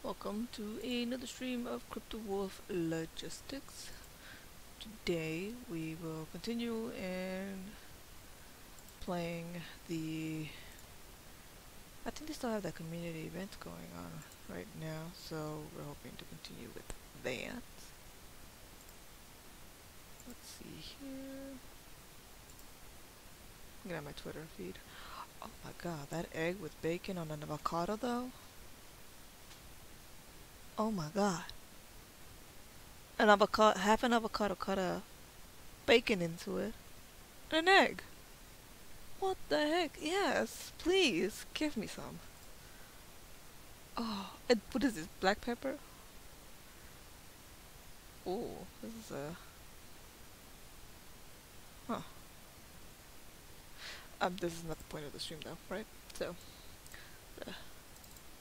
Welcome to another stream of Crypto Wolf Logistics. Today we will continue in playing the... I think they still have that community event going on right now, so we're hoping to continue with that. Let's see here. Look at my Twitter feed. Oh my god, that egg with bacon on an avocado though? Oh my god. An avocado, half an avocado cut a bacon into it. An egg. What the heck? Yes, please, give me some. Oh, and what is this, black pepper? Oh, this is a... Huh. This is not the point of the stream though, right? So,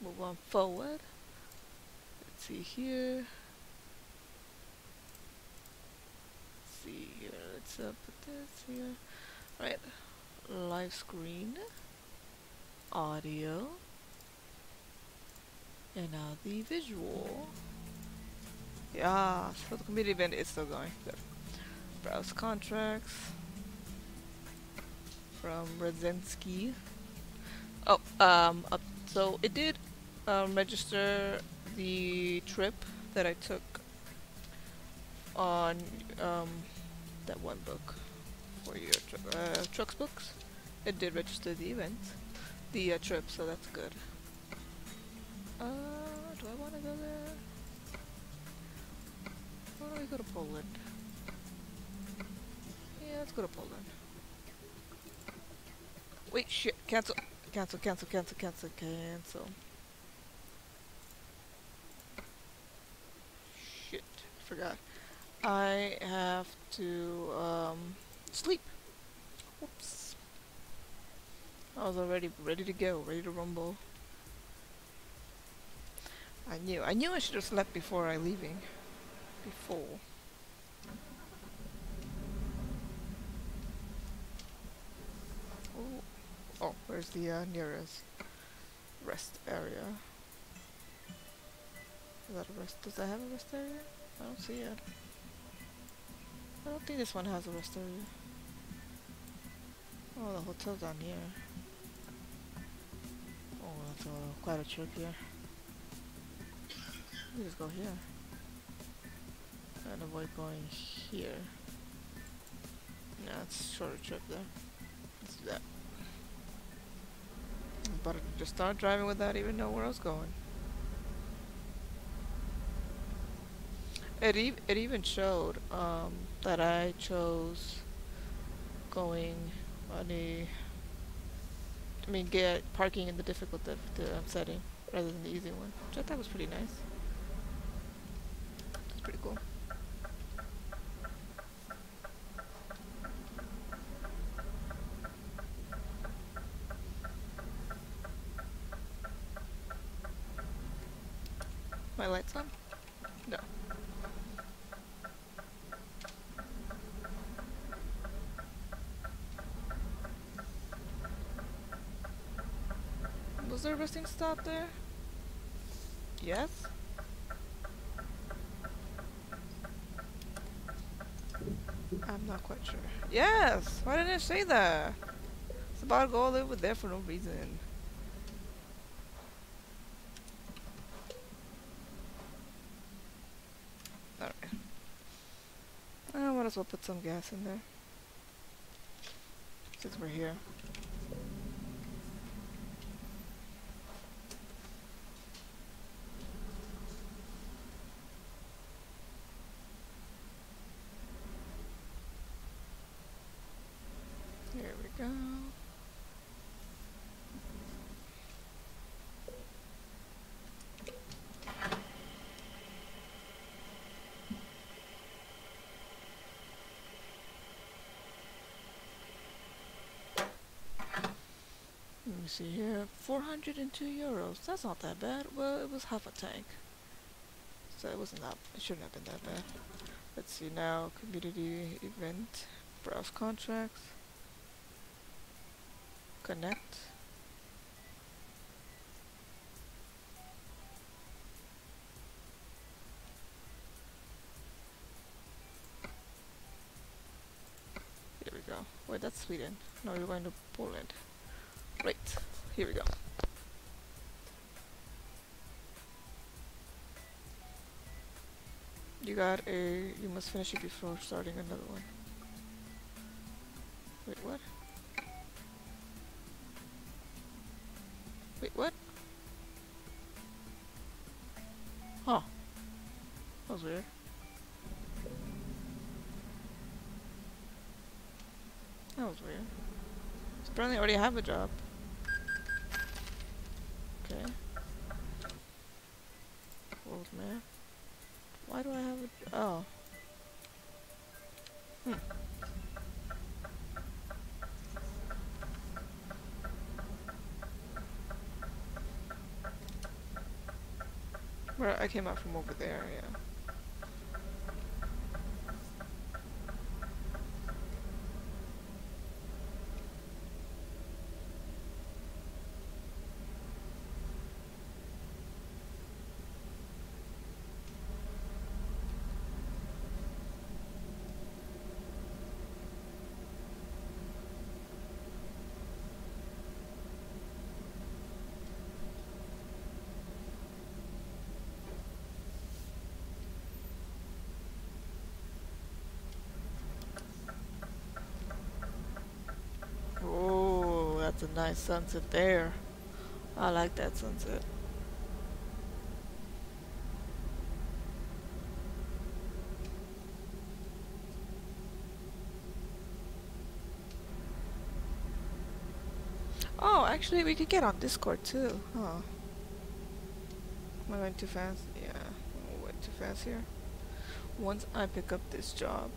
move on forward. Let's see here. Let's see here, let's put this here. Right, live screen, audio, and now the visual. Yeah, so the community event is still going. Good. Browse contracts from Radzensky. Oh, so it did register the trip that I took on that one book for your trucks books. It did register the event, the trip, so that's good. Do I want to go there? Why don't we go to Poland? Yeah, let's go to Poland. Wait, shit, cancel. Cancel. Shit, forgot. I have to, sleep. Whoops. I was already ready to go, ready to rumble. I knew I should have slept before I leaving. Before. Oh, where's the nearest rest area? Is that a rest? Does that have a rest area? I don't see it. I don't think this one has a rest area. Oh, the hotel's down here. Oh, that's quite a trip here. We just go here. And avoid going here. No, it's a shorter trip there. Let's do that. I'm about to just start driving without even knowing where I was going. It even showed that I chose going on get parking in the difficult setting rather than the easy one, which I thought was pretty nice. It's pretty cool. My lights on? No. Was there a resting stop there? Yes? I'm not quite sure. Yes! Why didn't I say that? It's about to go all over there for no reason. Alright. I might as well put some gas in there. Since we're here. Here we go. Let me see here. 402 euros. That's not that bad. Well, it was half a tank. So it wasn't that. It shouldn't have been that bad. Let's see now. Community event. Browse contracts. Connect. Sweden. No, we're going to Poland. Right, here we go. You must finish it before starting another one. Wait, what? Wait, what? Huh. That was weird. That was weird. Apparently I already have a job. Okay. Old man. Why do I have a... oh. Where I came out from over there, yeah. Oh, that's a nice sunset there. I like that sunset. Oh, actually, we could get on Discord too. Huh. Am I going too fast? Yeah, I went too fast here. Once I pick up this job,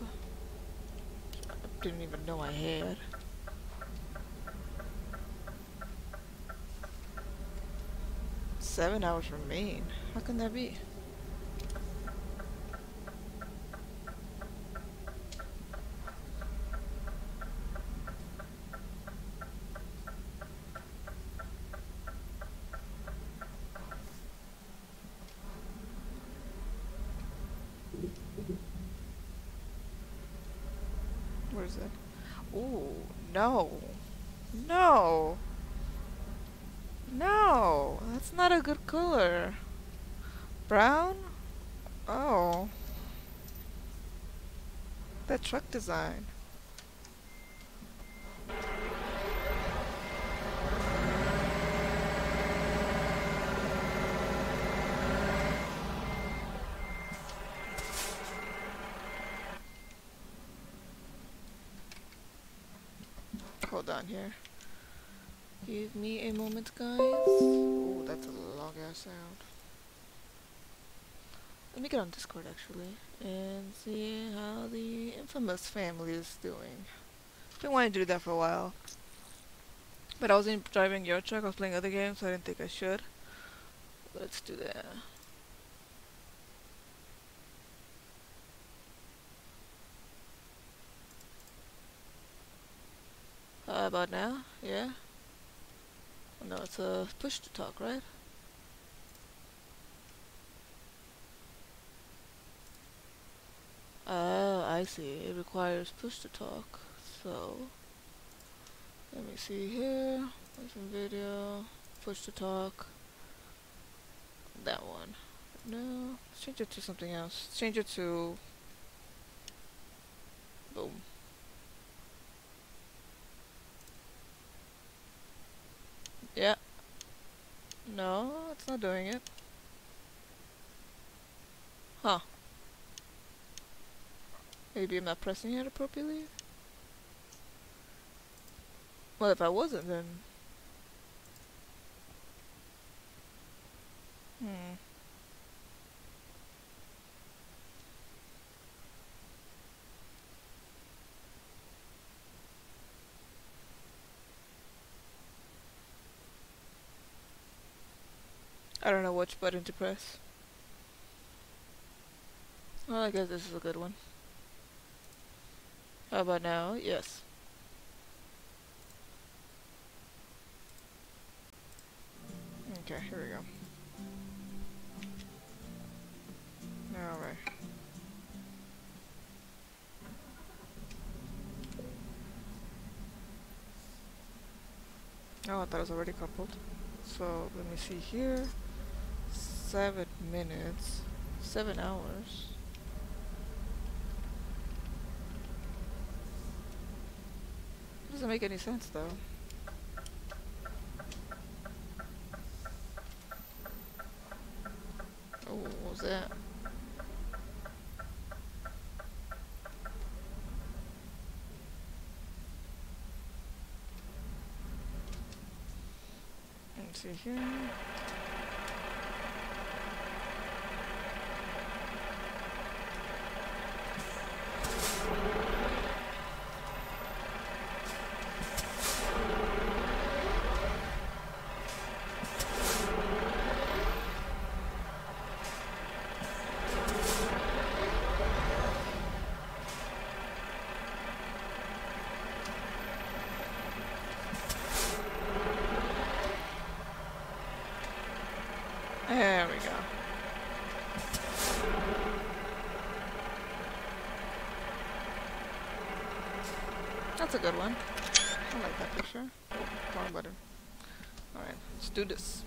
I didn't even know I had. "7 hours remain." How can that be? Where is it? Ooh, no. No! No! That's not a good color. Brown? Oh. That truck design. Hold on here. Give me a moment, guys. Ooh, that's a long ass sound. Let me get on Discord actually and see how the infamous family is doing. Been wanting to do that for a while. But I wasn't driving your truck, I was playing other games, so I didn't think I should. Let's do that. How about now? Yeah? Oh, no, it's a push to talk, right? Oh, I see. It requires push to talk. So, let me see here. Some video. Push to talk. That one. No. Let's change it to something else. Change it to... boom. Yeah. No, it's not doing it. Huh. Maybe I'm not pressing it appropriately? Well, if I wasn't, then... I don't know which button to press. Well, I guess this is a good one. How about now? Yes. Okay, here we go. Alright. Oh, I thought it was already coupled. So let me see here. 7 minutes. 7 hours. Doesn't make any sense though. Oh, what was that? Let's see here. There we go. That's a good one. I like that picture. Oh, wrong button. Alright, let's do this.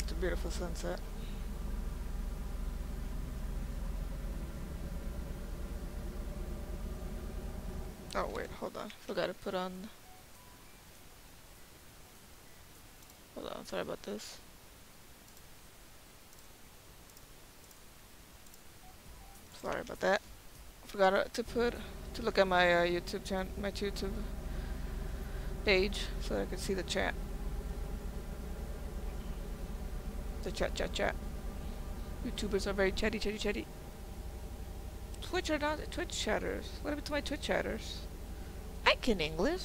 It's a beautiful sunset. Oh wait, hold on. Forgot to put on... Hold on, sorry about this. Sorry about that. Forgot to look at my YouTube channel, my YouTube page, so I could see the chat. The chat. YouTubers are very chatty. Twitch are not Twitch chatters. What happened to my Twitch chatters? I can English.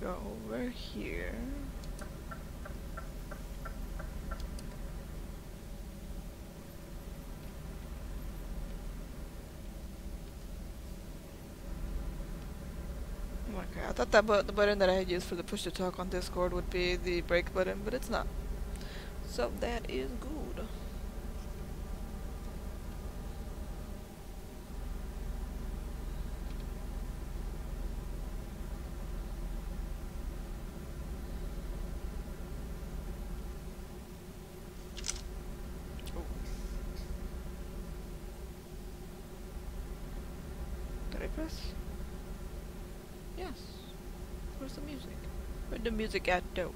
Go over here. Okay, I thought that the button that I had used for the push to talk on Discord would be the break button, but it's not. So that is good. Did I press? Yes. Where's the music? Where'd the music at though?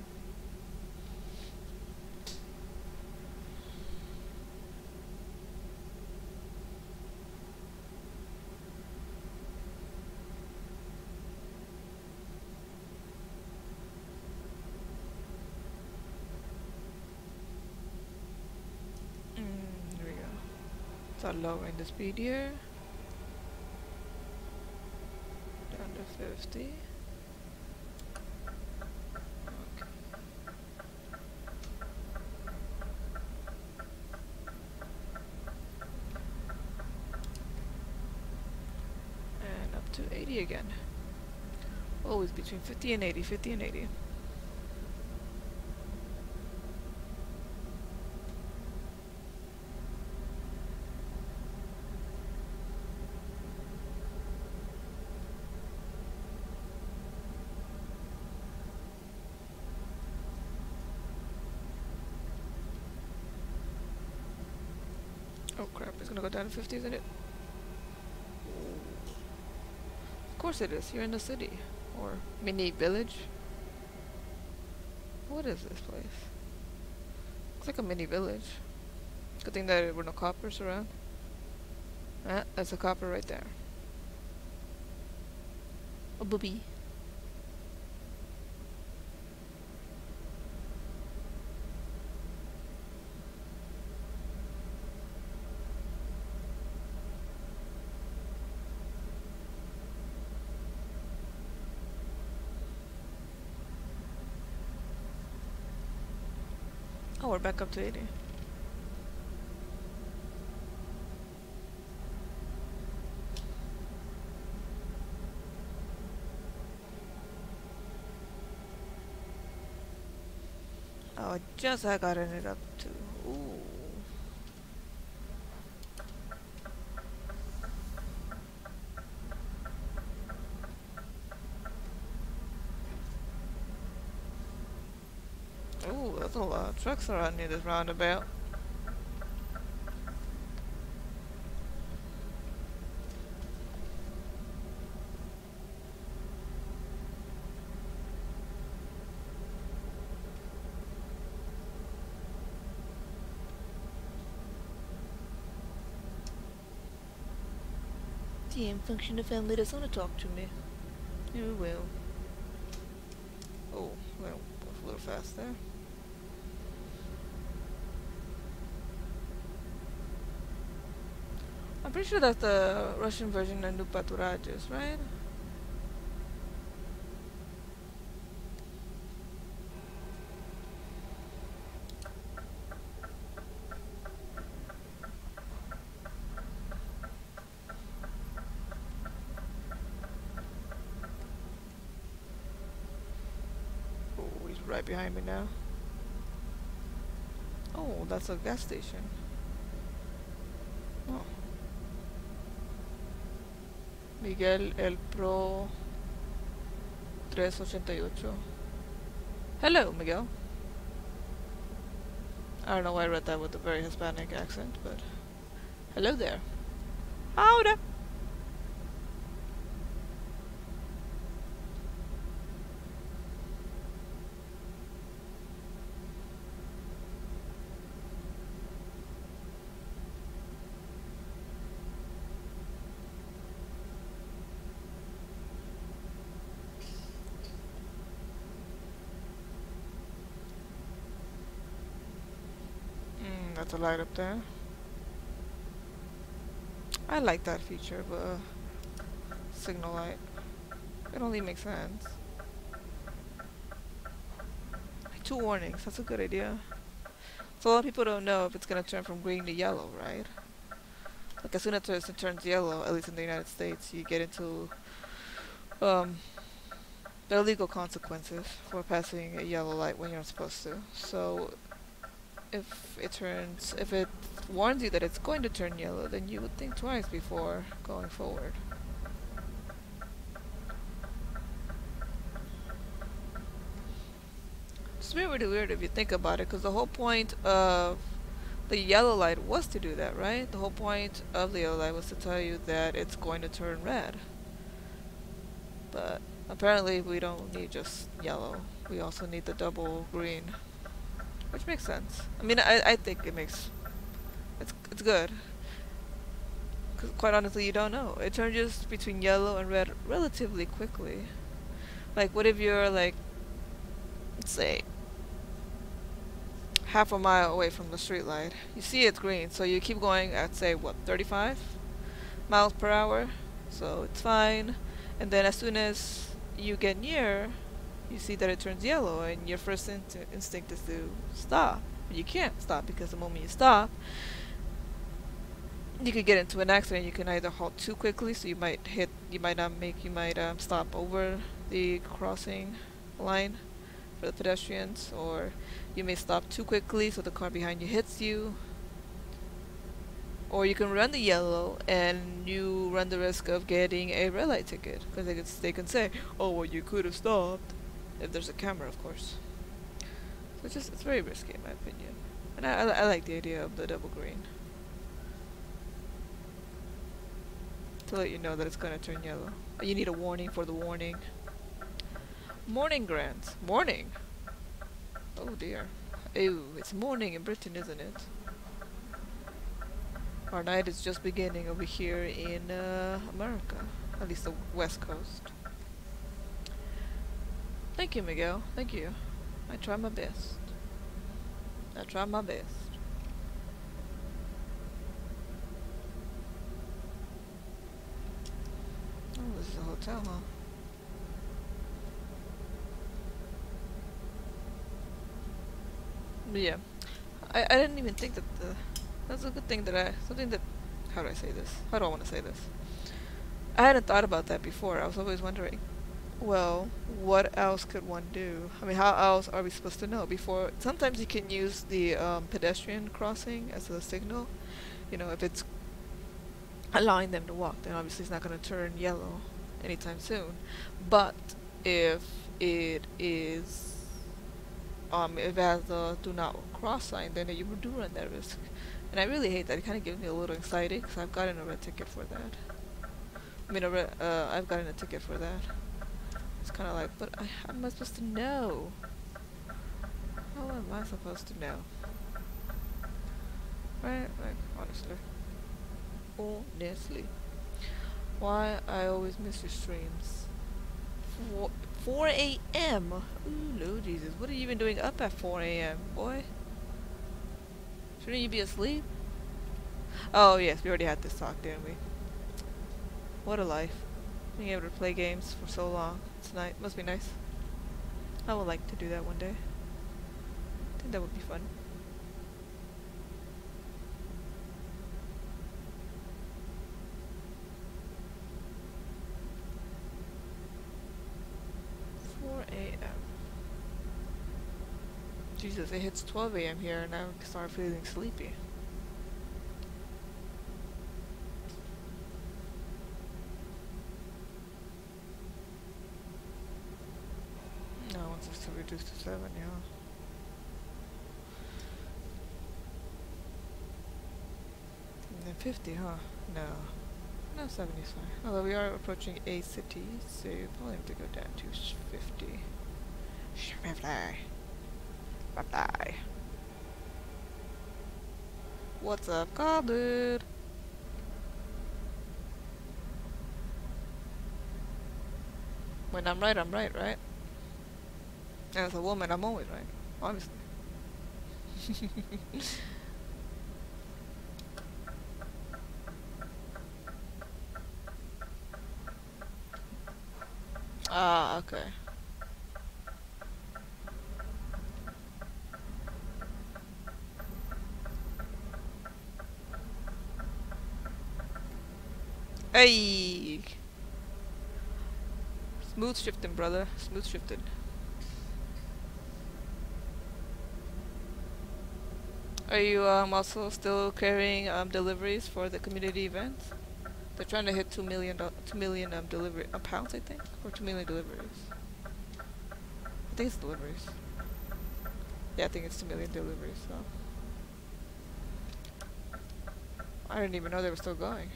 Here we go. Start lowering the speed here. Down to 50. Okay. And up to 80 again. Always between 50 and 80, 50 and 80. Oh crap, it's gonna go down to 50, isn't it? Of course it is. You're in the city. Or mini village. What is this place? Looks like a mini village. Good thing that there were no coppers around. Ah, that's a copper right there. A booby. Oh, we're back up to 80. Oh, just I got it up to. Ooh. Ooh, there's a lot of trucks around near this roundabout. Damn, function of family doesn't want to talk to me. You will. Oh, well, a little fast there. I'm pretty sure that's the Russian version of Nupaturages, right? Oh, he's right behind me now. Oh, that's a gas station. Oh. Miguel El Pro 388. Hello, Miguel. I don't know why I read that with a very Hispanic accent, but hello there. Howdy. That's a light up there. I like that feature, but signal light. It only makes sense. Two warnings, that's a good idea. So a lot of people don't know if it's gonna turn from green to yellow, right? Like as soon as it turns yellow, at least in the United States, you get into the legal consequences for passing a yellow light when you're not supposed to. So if it warns you that it's going to turn yellow, then you would think twice before going forward. It's really weird if you think about it, because the whole point of the yellow light was to do that, right? The whole point of the yellow light was to tell you that it's going to turn red. But apparently we don't need just yellow. We also need the double green. Which makes sense. I mean, I think it's good. Because quite honestly, you don't know. It changes between yellow and red relatively quickly. Like, what if you're like, let's say, half a mile away from the street light? You see it's green, so you keep going at, say, what, 35 miles per hour? So it's fine. And then as soon as you get near, you see that it turns yellow, and your first instinct is to stop. But you can't stop, because the moment you stop, you could get into an accident. You can either halt too quickly, so you might stop over the crossing line for the pedestrians, or you may stop too quickly, so the car behind you hits you. Or you can run the yellow, and you run the risk of getting a red light ticket, because they can say, "Oh, well, you could have stopped," if there's a camera, of course. So it's very risky, in my opinion. And I like the idea of the double green. to let you know that it's gonna turn yellow. You need a warning for the warning. Morning, Grant. Morning. Oh dear. Ew, it's morning in Britain, isn't it? Our night is just beginning over here in America. At least the West Coast. Thank you, Miguel. Thank you. I try my best. I try my best. Oh, this is a hotel, huh? But yeah. I didn't even think that the... That's a good thing that something that... How do I say this? How do I want to say this? I hadn't thought about that before. I was always wondering, well, what else could one do? I mean, how else are we supposed to know? Before, sometimes you can use the pedestrian crossing as a signal. You know, if it's allowing them to walk, then obviously it's not going to turn yellow anytime soon. But if it is, if it has the do not cross sign, then you do run that risk. And I really hate that. It kind of gives me a little anxiety because I've gotten a red ticket for that. I mean, I've gotten a ticket for that. It's kind of like, but how am I supposed to know? How am I supposed to know? Right? Like, honestly. Honestly. Why I always miss your streams. 4 a.m. Ooh, Lord Jesus. What are you even doing up at 4 a.m., boy? Shouldn't you be asleep? Oh, yes, we already had this talk, didn't we? What a life. Being able to play games for so long. It's nice. Must be nice. I would like to do that one day. I think that would be fun. Jesus, it hits 12 a.m. here and I start feeling sleepy. No, once it's still reduced to 7, yeah. And then 50, huh? No. No, 70 is fine. Although we are approaching a city, so you probably have to go down to 50. Bye-bye. What's up, Khalid? When I'm right, right? And as a woman, I'm always right. Obviously. Ah, okay. Hey! Smooth shifting, brother. Smooth shifting. Are you also still carrying deliveries for the community event? They're trying to hit 2 million delivery pounds, I think, or 2 million deliveries. I think it's deliveries. Yeah, I think it's 2 million deliveries. So I didn't even know they were still going.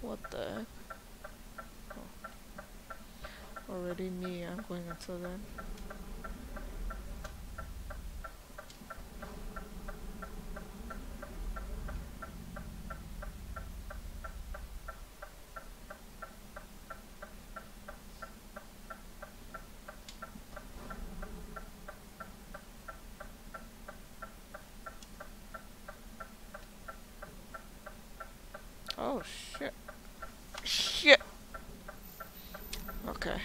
What the heck? Oh. Already me. I'm going until then. Oh shit. Shit. Okay.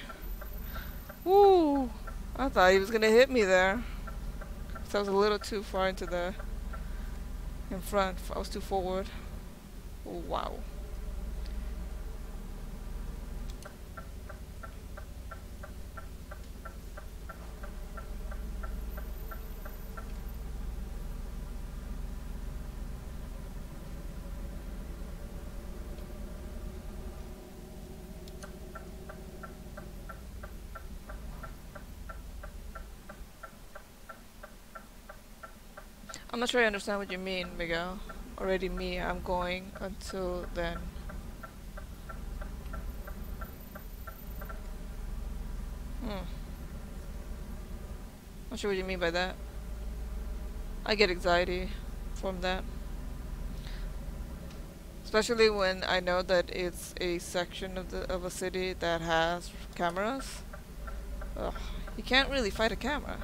Woo! I thought he was gonna hit me there. So I was a little too far into the in front. I was too forward. Oh, wow. I'm not sure I understand what you mean, Miguel. already me. I'm going until then. Hmm. Not sure what you mean by that. I get anxiety from that. Especially when I know that it's a section of a city that has cameras. Ugh, you can't really fight a camera.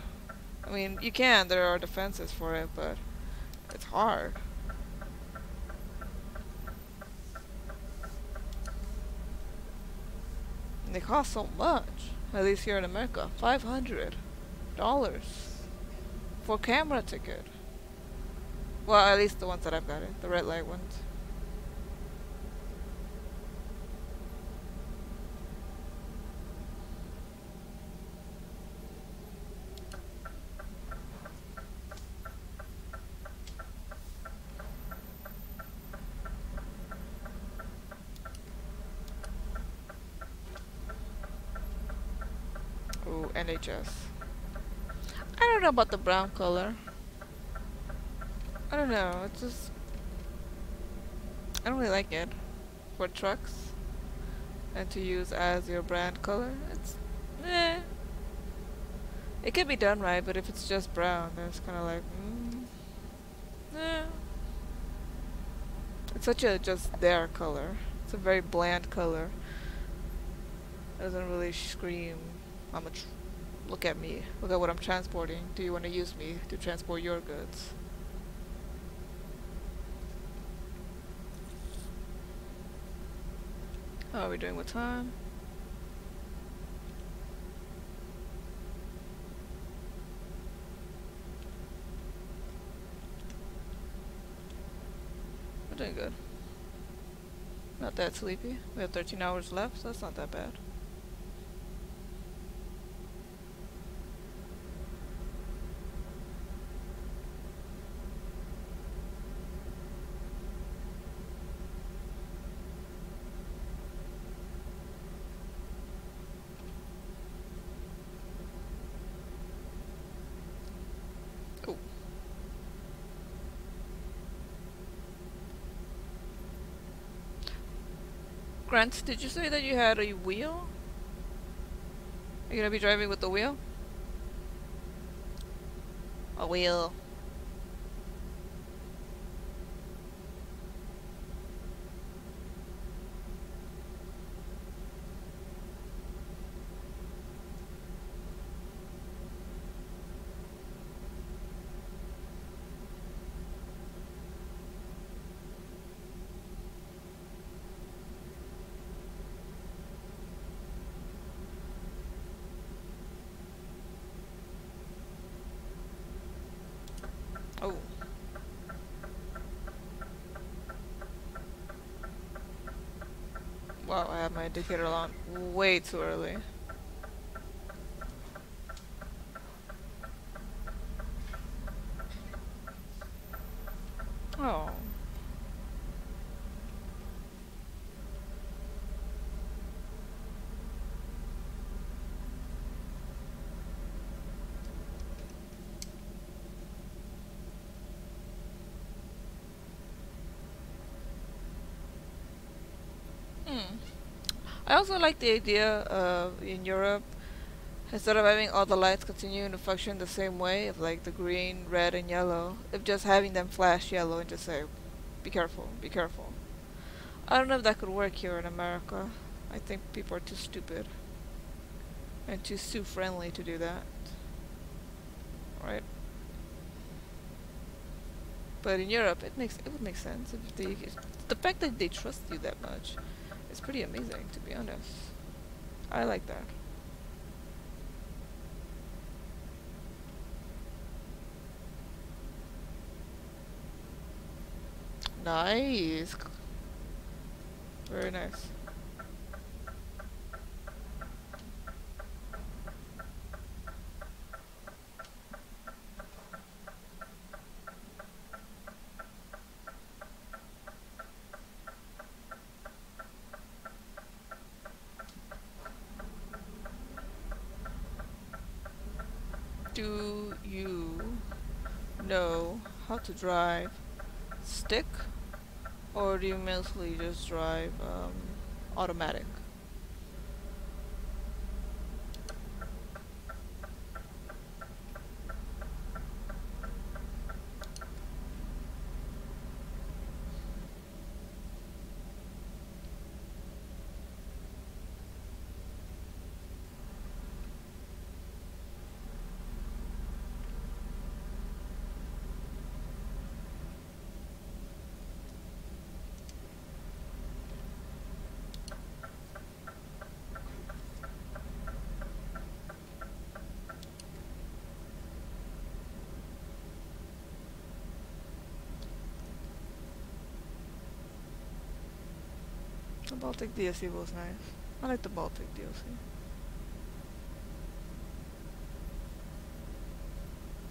I mean, you can. There are defenses for it, but it's hard. And they cost so much. At least here in America, $500 for camera ticket. Well, at least the ones that I've gotten, the red light ones. Ooh, NHS. I don't know about the brown color. I don't know. It's just I don't really like it for trucks and to use as your brand color. It's eh. It can be done right, but if it's just brown, then it's kind of like eh. It's such a just there color. It's a very bland color. It doesn't really scream. Look at me. Look at what I'm transporting. Do you want to use me to transport your goods? How are we doing with time? We're doing good. Not that sleepy. We have 13 hours left, so that's not that bad. Oh. Grant, did you say that you had a wheel? Are you gonna be driving with the wheel? A wheel. Oh. Wow, I have my indicator on way too early. Oh. Hmm. I also like the idea of in Europe, instead of having all the lights continuing to function the same way, of like the green, red, and yellow, of just having them flash yellow and just say, be careful, be careful. I don't know if that could work here in America. I think people are too stupid and too friendly to do that. Right? But in Europe, it would make sense if the fact that they trust you that much is pretty amazing, to be honest. I like that. Nice. Very nice. Do you know how to drive stick, or do you mostly just drive automatic? The Baltic DLC was nice. I like the Baltic DLC.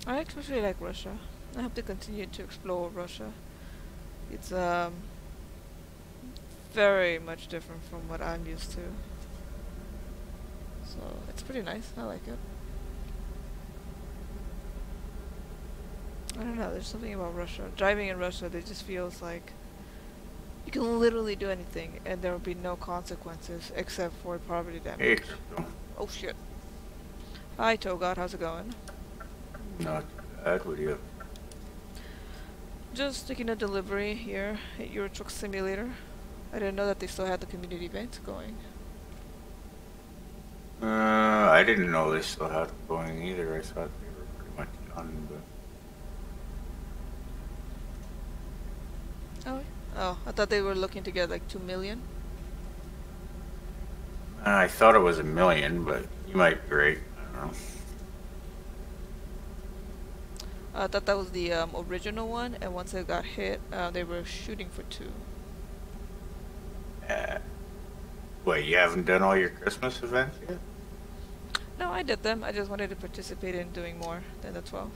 I actually like Russia. I hope to continue to explore Russia. It's very much different from what I'm used to. So it's pretty nice. I like it. I don't know, there's something about Russia. Driving in Russia, it just feels like you can literally do anything and there will be no consequences except for property damage. Hey, Oh shit. Hi Togot, how's it going? not bad. What do you have? Just taking a delivery here at Euro Truck Simulator. I didn't know that they still had the community event going. I didn't know they still had it going either. I thought they were pretty much done, but Oh, I thought they were looking to get like 2 million. I thought it was 1 million, but you might be right. I don't know. I thought that was the original one, and once it got hit, they were shooting for 2. Wait, you haven't done all your Christmas events yet? No, I did them. I just wanted to participate in doing more than the 12.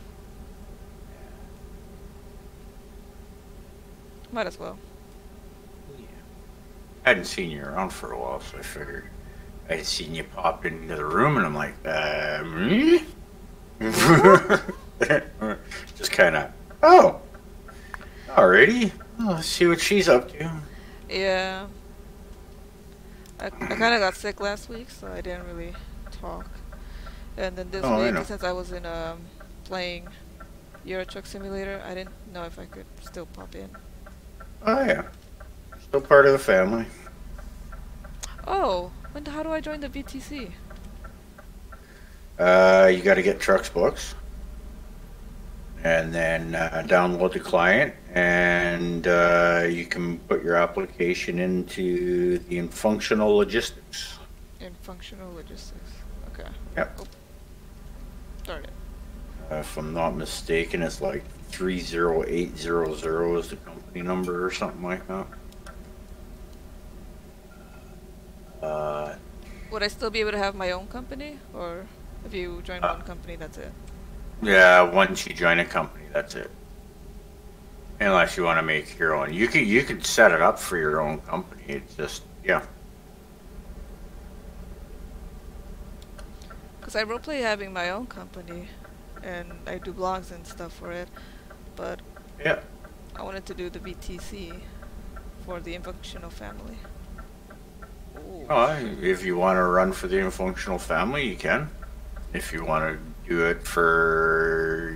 Might as well. Yeah. I hadn't seen you around for a while, so I figured I had seen you pop into the room, and I'm like, me? Just kind of, oh, alrighty. Well, let's see what she's up to. Yeah. I kind of got sick last week, so I didn't really talk. And then this week, since I was in playing Euro Truck Simulator, I didn't know if I could still pop in. Oh yeah, still part of the family. Oh, how do I join the VTC? You got to get Trucks books, and then download the client, and you can put your application into the functional logistics. In functional logistics. Okay. Yep. Oh. Darn it. If I'm not mistaken, it's like 30800 is the company number or something like that. Would I still be able to have my own company, or if you join one company, that's it? Yeah, once you join a company, that's it. Unless you want to make your own, you could set it up for your own company. It's just Because I roleplay having my own company, and I do blogs and stuff for it, but yeah. I wanted to do the VTC for the Infunctional family. If you want to run for the Infunctional family, you can. If you want to do it for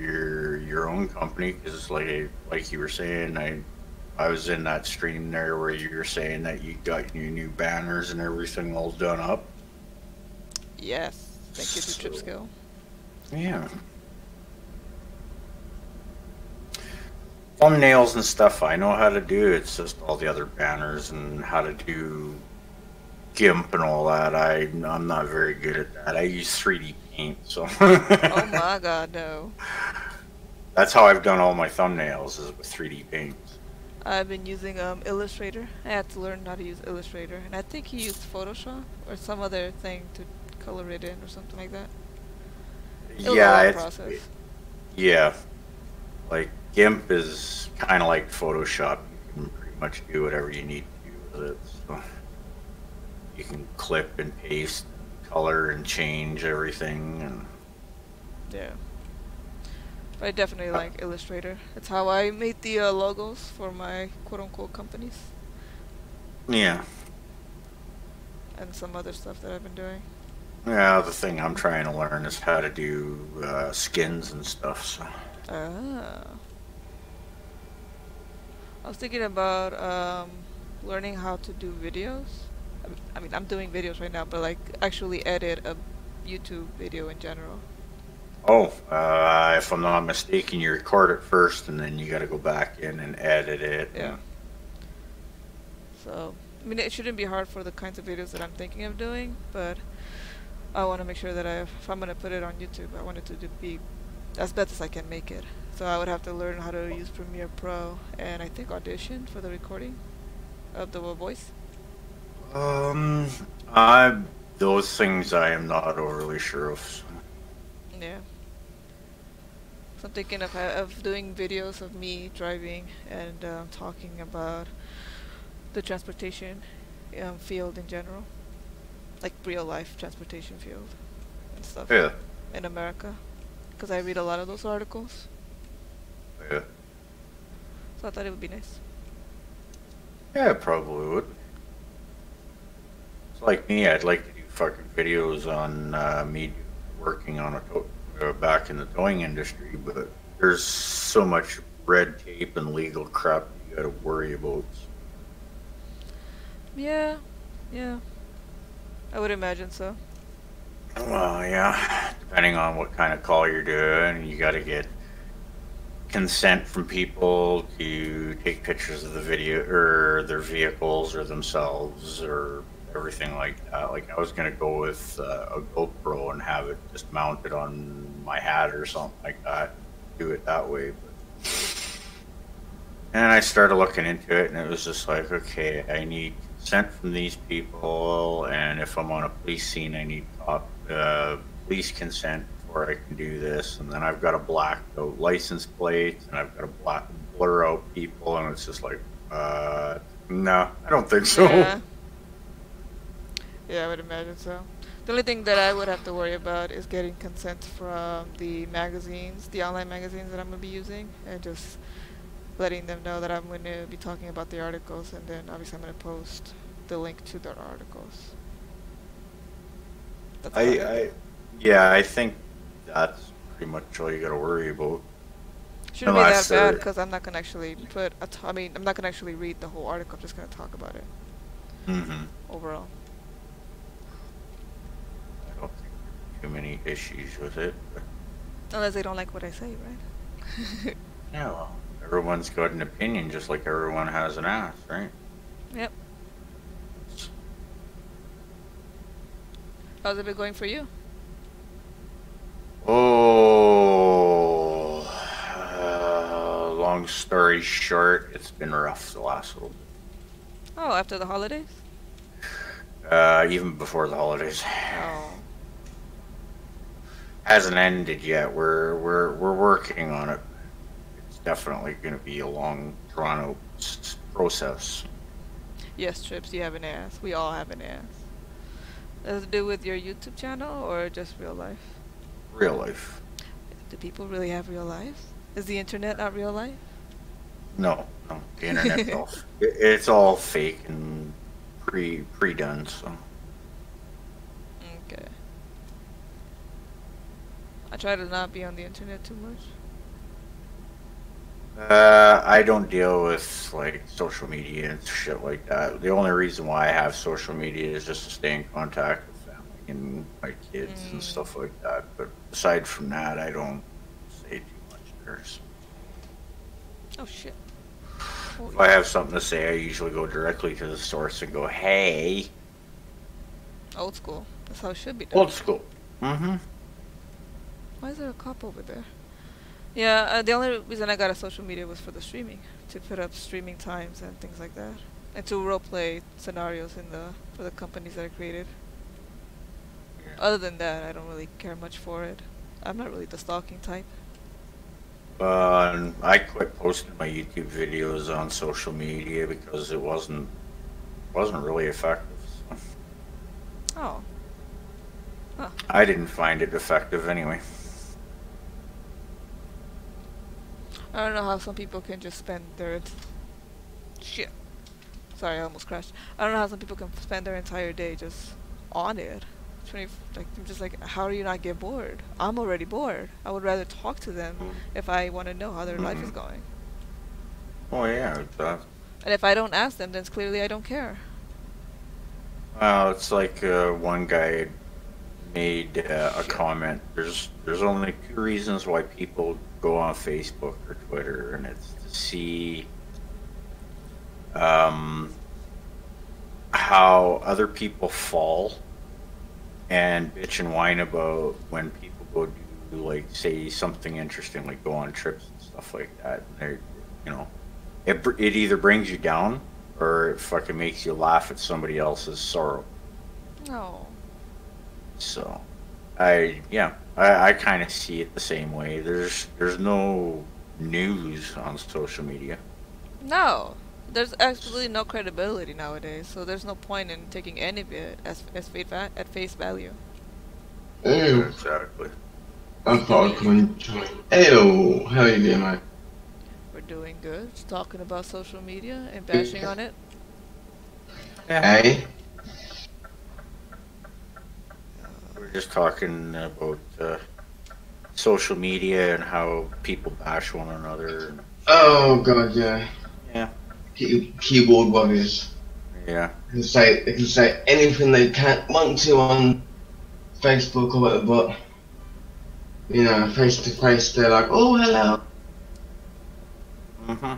your own company, because like you were saying, I was in that stream there where you were saying that you got your new banners and everything all done up. Yes. Thank you to Tripskill. Yeah. Thumbnails and stuff I know how to do. It's just all the other banners and how to do GIMP and all that. I'm not very good at that. I use 3D Paint, so. Oh my god, no. That's how I've done all my thumbnails, is with 3D Paint. I've been using Illustrator. I had to learn how to use Illustrator, and I think he used Photoshop or some other thing to color it in or something like that. Yeah, like GIMP is kind of like Photoshop. You can pretty much do whatever you need to do with it. So you can clip and paste, color and change everything, and yeah. But I definitely like Illustrator. It's how I made the logos for my quote-unquote companies Yeah. and some other stuff that I've been doing. Yeah, the thing I'm trying to learn is how to do skins and stuff. So. Ah. I was thinking about learning how to do videos. I mean, I'm doing videos right now, but like actually edit a YouTube video in general. Oh, if I'm not mistaken, you record it first, and then you got to go back in and edit it. Yeah. So, I mean, it shouldn't be hard for the kinds of videos that I'm thinking of doing, but I want to make sure that if I'm going to put it on YouTube, I want it to be as best as I can make it. So I would have to learn how to use Premiere Pro and I think Audition for the recording of the voice. I those things I am not overly sure of. So. Yeah. So I'm thinking of doing videos of me driving and talking about the transportation field in general, like real life transportation field and stuff Yeah. in America, because I read a lot of those articles. Yeah. So I thought it would be nice. Yeah, it probably would. It's like me. I'd like to do fucking videos on me working on back in the towing industry, but there's so much red tape and legal crap you got to worry about. Yeah, yeah. I would imagine so. Well, yeah, depending on what kind of call you're doing, you got to get consent from people to take pictures of the video or their vehicles or themselves or everything like that. Like I was gonna go with a GoPro and have it just mounted on my hat or something like that. Do it that way, but and I started looking into it, and it was just like, okay, I need consent from these people, and if I'm on a police scene, I need police consent before I can do this. And then I've got to black out license plates, and I've got to blur out people, and it's just like, no, I don't think so. Yeah. Yeah, I would imagine so. The only thing that I would have to worry about is getting consent from the magazines, the online magazines that I'm going to be using, and just letting them know that I'm going to be talking about the articles, and then obviously I'm going to post the link to their articles. That's about it. Yeah, I think that's pretty much all you got to worry about. Shouldn't be that bad because I'm not going to actually I'm not going to actually read the whole article. I'm just going to talk about it. Mm-hmm. Overall. I don't think there are too many issues with it. But unless they don't like what I say, right? yeah, well, everyone's got an opinion just like everyone has an ass, right? Yep. How's it been going for you? Oh, long story short, it's been rough the last little bit. Oh, after the holidays? Even before the holidays. Oh. Hasn't ended yet. We're working on it. It's definitely going to be a long, drawn-out process. Yes, Trips, you have an ass. We all have an ass. Does it do with your YouTube channel or just real life? Real life. Do people really have real lives? Is the internet not real life? No. The internet's it's all fake and pre-done. So. Okay. I try to not be on the internet too much. I don't deal with like social media and shit like that. The only reason why I have social media is just to stay in contact with family and my kids and stuff like that. But aside from that, I don't say too much there. So. Oh shit. If I have something to say, I usually go directly to the source and go, "Hey." Old school. That's how it should be done. Old school. Mm-hmm. Why is there a cop over there? Yeah, the only reason I got a social media was for the streaming, to put up streaming times and things like that, and to roleplay scenarios for the companies that I created. Yeah. Other than that, I don't really care much for it. I'm not really the stalking type. I quit posting my YouTube videos on social media because it wasn't really effective. So. Oh. Huh. I didn't find it effective anyway. I don't know how some people can just spend their shit. Sorry, I almost crashed. I don't know how some people can spend their entire day just on it. 20, like I'm just like, how do you not get bored? I'm already bored. I would rather talk to them if I want to know how their life is going. Oh yeah, And if I don't ask them, then it's clearly I don't care. well, it's like one guy made a comment. There's only two reasons why people go on Facebook or Twitter, and it's to see how other people fall and bitch and whine about when people go do like say something interesting, like go on trips and stuff like that. And they're, you know, it either brings you down or it fucking makes you laugh at somebody else's sorrow. No. So, I kind of see it the same way. There's no news on social media. No. There's absolutely no credibility nowadays, so there's no point in taking any of it at face value. Ew. Exactly. I thought I couldn't join. Ew. How you doing, mate? We're doing good. Just talking about social media and bashing on it. Hey? We're just talking about social media and how people bash one another. And, Oh, God, yeah. yeah. Keyboard warriors. Yeah. They can say anything they want to on Facebook or whatever, but, you know, face to face, they're like, oh, hello. Mhm.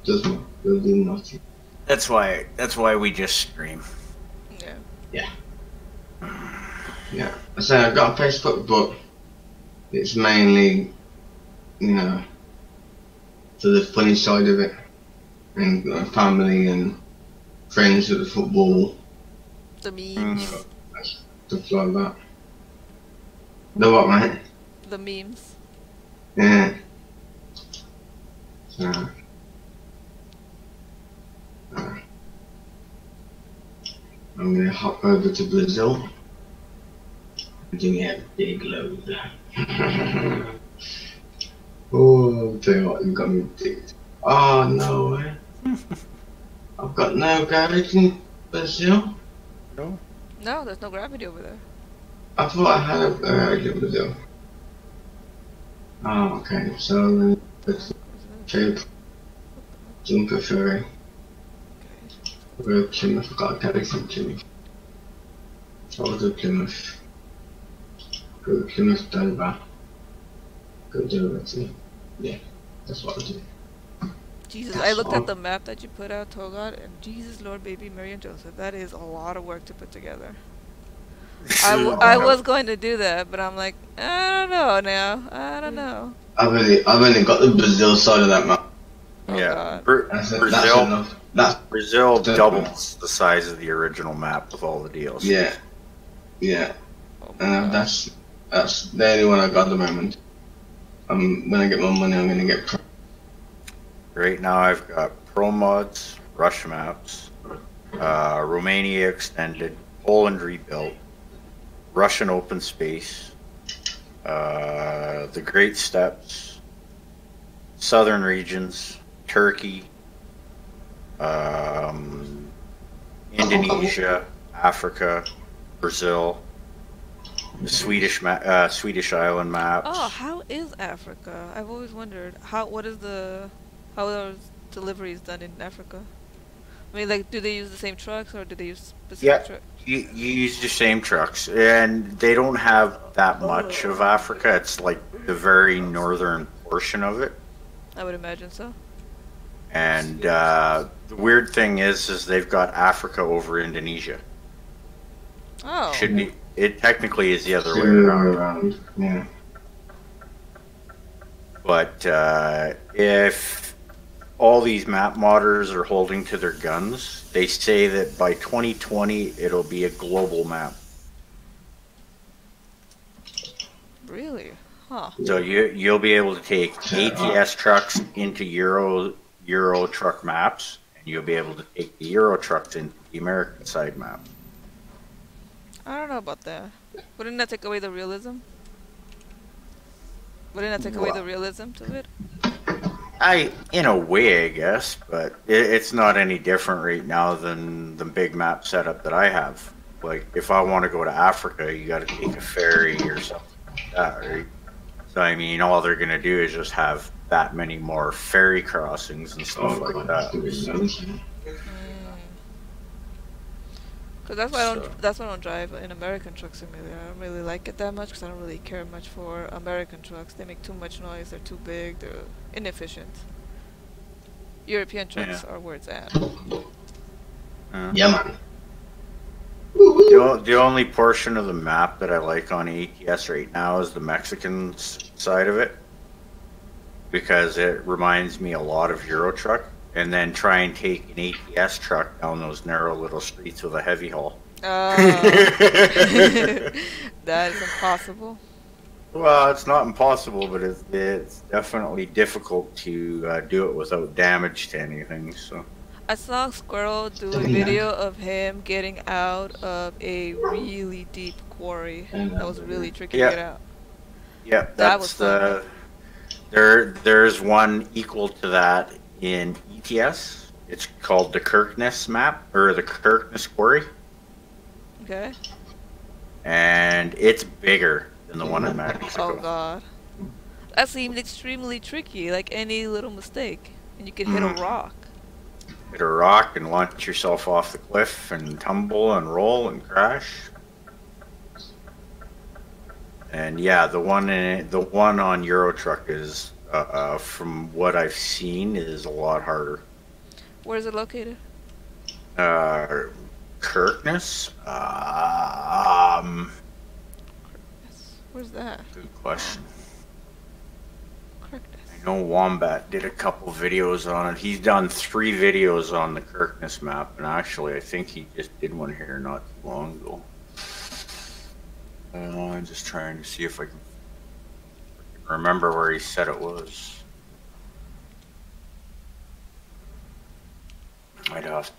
Doesn't do nothing. That's why we just stream. Yeah. Yeah. Yeah. I say I've got a Facebook, but it's mainly, you know, for the funny side of it, and family and friends at the football, The memes. stuff like that. The what, mate? The memes. Yeah. So, I'm gonna hop over to Brazil and do me a big load. Oh, tell you what, you got me addicted. Oh, no way. I've got no garage in Brazil. No. No, there's no gravity over there. I thought I had a garage in Brazil. Oh, okay, so let's trip, jump a ferry. Go to Plymouth, I've got to carry from Plymouth. I'll do Plymouth. Go to Plymouth, Dover. Go Dover to, yeah, that's what I'll do. Jesus, That's I looked all. at the map that you put out, Togod, and Jesus, Lord, Baby, Mary, and Joseph. That is a lot of work to put together. I was going to do that, but I'm like, I don't know now. I don't know. I've only got the Brazil side of that map. Oh, Yeah. God. That's Brazil. enough. That's Brazil That's doubles the size of the original map with all the deals. yeah, yeah. Oh, my And God. that's the only one I got at the moment. When I get my money, I'm gonna get. Right now, I've got Pro Mods, Rush Maps, Romania Extended, Poland Rebuilt, Russian Open Space, the Great Steppes, Southern Regions, Turkey, Indonesia, Africa, Brazil, the Swedish island maps. Oh, how is Africa? I've always wondered how are deliveries done in Africa? I mean, like, do they use the same trucks or do they use specific Yeah. trucks? You use the same trucks, and they don't have that much of Africa. It's like the very northern portion of it. I would imagine so. And the weird thing is they've got Africa over Indonesia. Oh. Should be. It technically is the other way around. Yeah. But if all these map modders are holding to their guns, they say that by 2020 it'll be a global map. Really? Huh. So you'll be able to take ATS trucks into Euro truck maps, and you'll be able to take the Euro trucks into the American side map. I don't know about that. Wouldn't that take away the realism? Wouldn't that take away the realism to it? In a way, I guess, but it's not any different right now than the big map setup that I have. Like, if I want to go to Africa, you got to take a ferry or something like that, right? So, I mean, all they're going to do is just have that many more ferry crossings and stuff Oh like god, that's that. gonna be amazing. Cause that's why I don't. So, That's why I don't drive in American Truck Simulator. I don't really like it that much because I don't really care much for American trucks. They make too much noise. They're too big. They're inefficient. European trucks yeah. are where it's at. Yeah, man. The only portion of the map that I like on ATS right now is the Mexican side of it, because it reminds me a lot of Euro Truck. And then try and take an ATS truck down those narrow little streets with a heavy haul. That is impossible. Well, it's not impossible, but it's definitely difficult to do it without damage to anything. So I saw Squirrel do a video of him getting out of a really deep quarry that was really tricky to get out. Yeah, That was that's there's one equal to that in ETS. It's called the Kirkness map, or the Kirkness quarry, Okay. and it's bigger than the one in Mexico. Oh god. That seemed extremely tricky, like any little mistake. And you could hit a rock. Hit a rock and launch yourself off the cliff and tumble and roll and crash. And yeah, the one on Euro Truck is, from what I've seen, is a lot harder. Where is it located? Kirkness. Where's that? Good question. Kirkness. I know Wombat did a couple videos on it. He's done 3 videos on the Kirkness map, and actually, I think he just did one here not too long ago. I'm just trying to see if I can remember where he said it was. I'd have to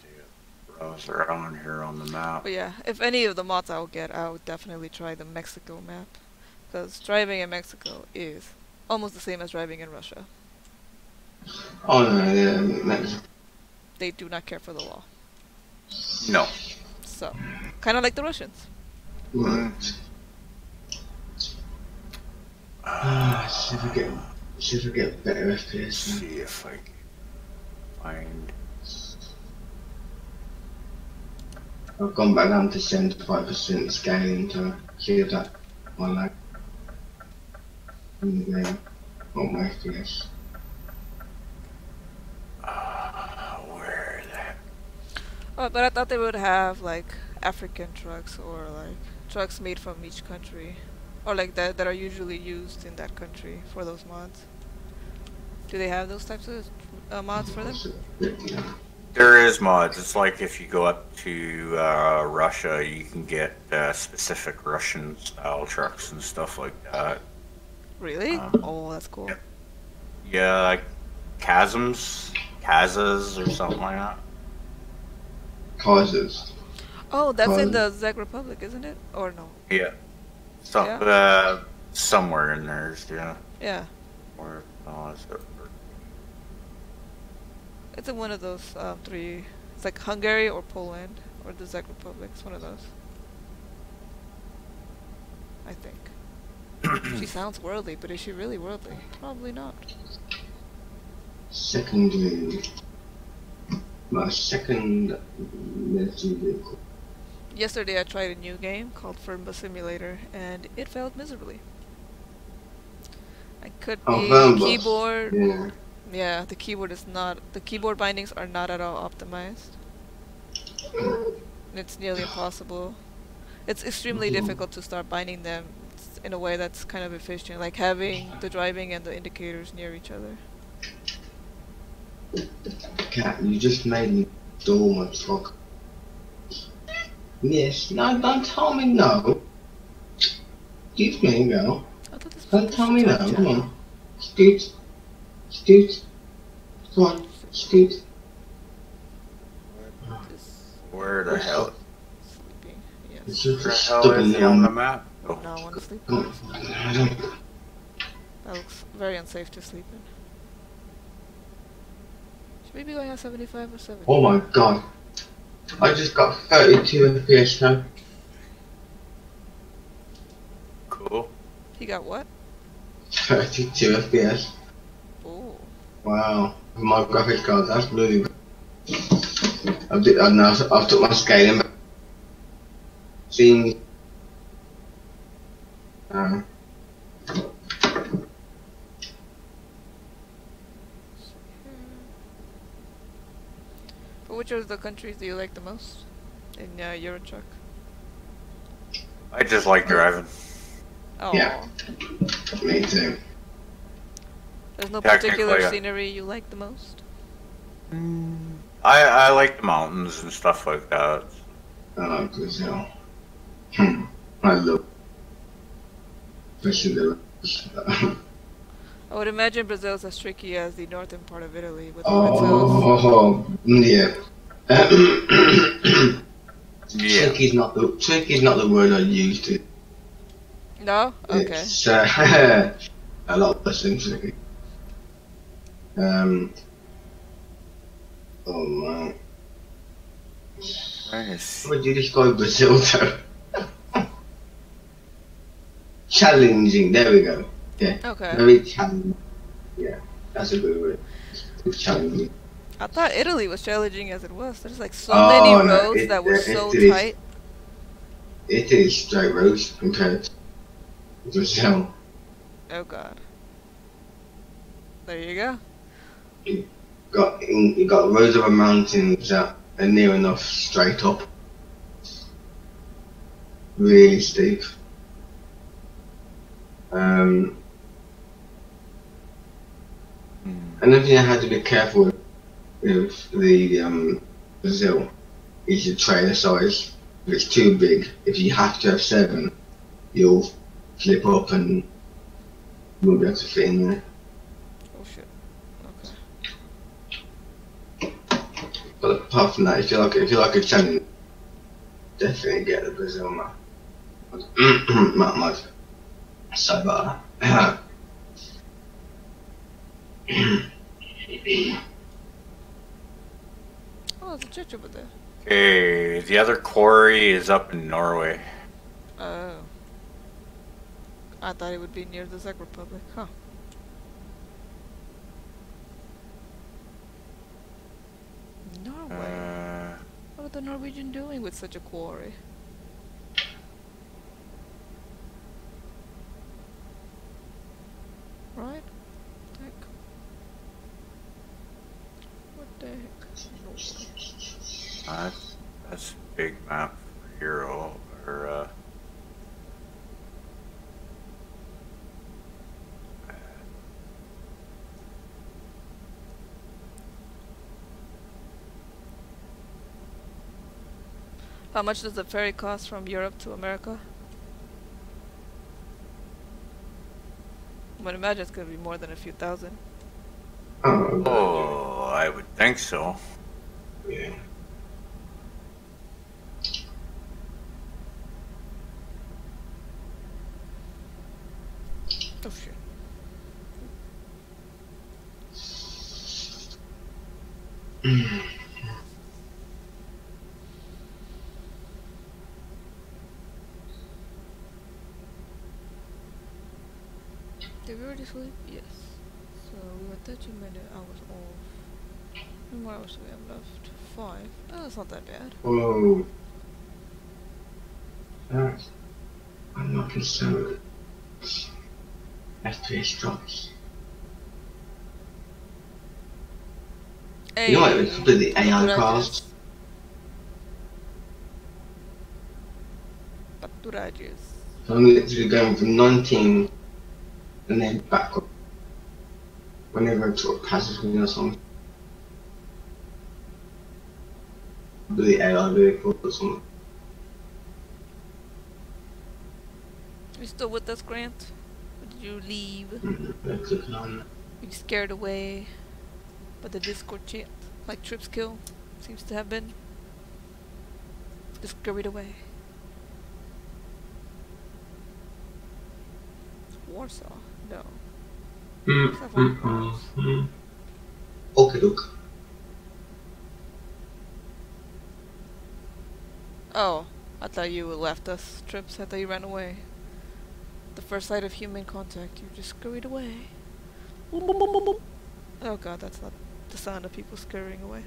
browse around here on the map. But yeah, if any of the mods I'll get, I would definitely try the Mexico map. Because driving in Mexico is almost the same as driving in Russia. Oh no, yeah, They do not care for the law. No. So, kind of like the Russians. right. See if we get better Let's FPS. see if I can find. I've gone back down to 75% scaling to hear that my lag in the game. Oh my FPS. Where the heck? Oh, but I thought they would have like African trucks or like trucks made from each country. Or like that are usually used in that country for those mods. Do they have those types of mods for them? There is mods. It's like if you go up to Russia, you can get specific Russian style trucks and stuff like that. Really? Oh, that's cool. Yep. Yeah, like Kazas or something like that. Causes. Oh, that's in the Czech Republic, isn't it? Or no? Yeah. Somewhere in there, yeah. Yeah. Where is it? It's in one of those 3. It's like Hungary or Poland or the Czech Republic. It's one of those. I think. She sounds worldly, but is she really worldly? Probably not. Secondly, my second military vehicle. Yesterday I tried a new game called Firma Simulator, and it failed miserably. I could be keyboard. Yeah. Yeah, the keyboard is not. The keyboard bindings are not at all optimized. It's nearly impossible. It's extremely difficult to start binding them in a way that's kind of efficient, like having the driving and the indicators near each other. Cat, you just made me dull my truck. Yes, no, don't tell me no. Excuse me, girl. Don't tell me no, come on. Scoot. Come on, scoot. Where the hell? Sleeping. It's Yes. just a Where the hell is he on the stubborn map? Oh. No, I want to sleep. one. That looks very unsafe to sleep in. Maybe going at 75 or 70. Oh my god. I just got 32 FPS now. Cool. He got what? 32 FPS. Oh. Wow. My graphics card, that's really good. I've took my scaling back. Seen. But which of the countries do you like the most in Euro Truck? I just like driving. Oh. Yeah. Me too. There's no Technically, particular yeah. scenery you like the most? I like the mountains and stuff like that. I like Brazil. I love. Especially the. I would imagine Brazil's as tricky as the northern part of Italy with all its hills. Oh, yeah. Yeah. Tricky is not the word I used to. No? Okay. It's a lot less than tricky. Oh man. Nice. How would you describe Brazil though? Challenging, there we go. Yeah. Okay. Very challenging. Yeah, that's a good word. It's challenging. I thought Italy was challenging as it was. There's like so Oh, many no, roads that were so it is- tight. It is straight roads compared to Brazil. Oh god. There you go. You got roads over mountains that are near enough straight up. Really steep. Another thing I had to be careful with the Brazil is the trailer size. If it's too big, if you have to have 7, you'll flip up and you won't be able to fit in there. Oh shit. Okay. But apart from that, if you like a challenge, definitely get the Brazil map. Map. So Oh, there's a church over there. Okay, the other quarry is up in Norway. Oh. I thought it would be near the Czech Republic. Huh. Norway. What are the Norwegian doing with such a quarry? Right? Heck. What the heck? That's a big map for Euro, or How much does the ferry cost from Europe to America? I would imagine it's gonna be more than a few thousand. oh, I would think so. Yeah. Oh shit. Did we already sleep? Yes. So we were 30 hours off. How many more hours do we have left? 5. Oh, that's not that bad. Whoa. Nice. I'm not concerned. FPS drops. Hey, You know what? It's completely AI cars. Paturages. So I'm literally going from 19 and then backward. Whenever it sort of passes me or something. The AI vehicle or something. You still with us, Grant? Or did you leave? They're clicking on. Were you scared away by the Discord chat? Like Trips Kill seems to have been. Just scurried away. Warsaw? No. Okay, look. Oh, I thought you left us, Trips. I thought you ran away. The first sight of human contact, you just scurried away. Oh god, that's not the sound of people scurrying away.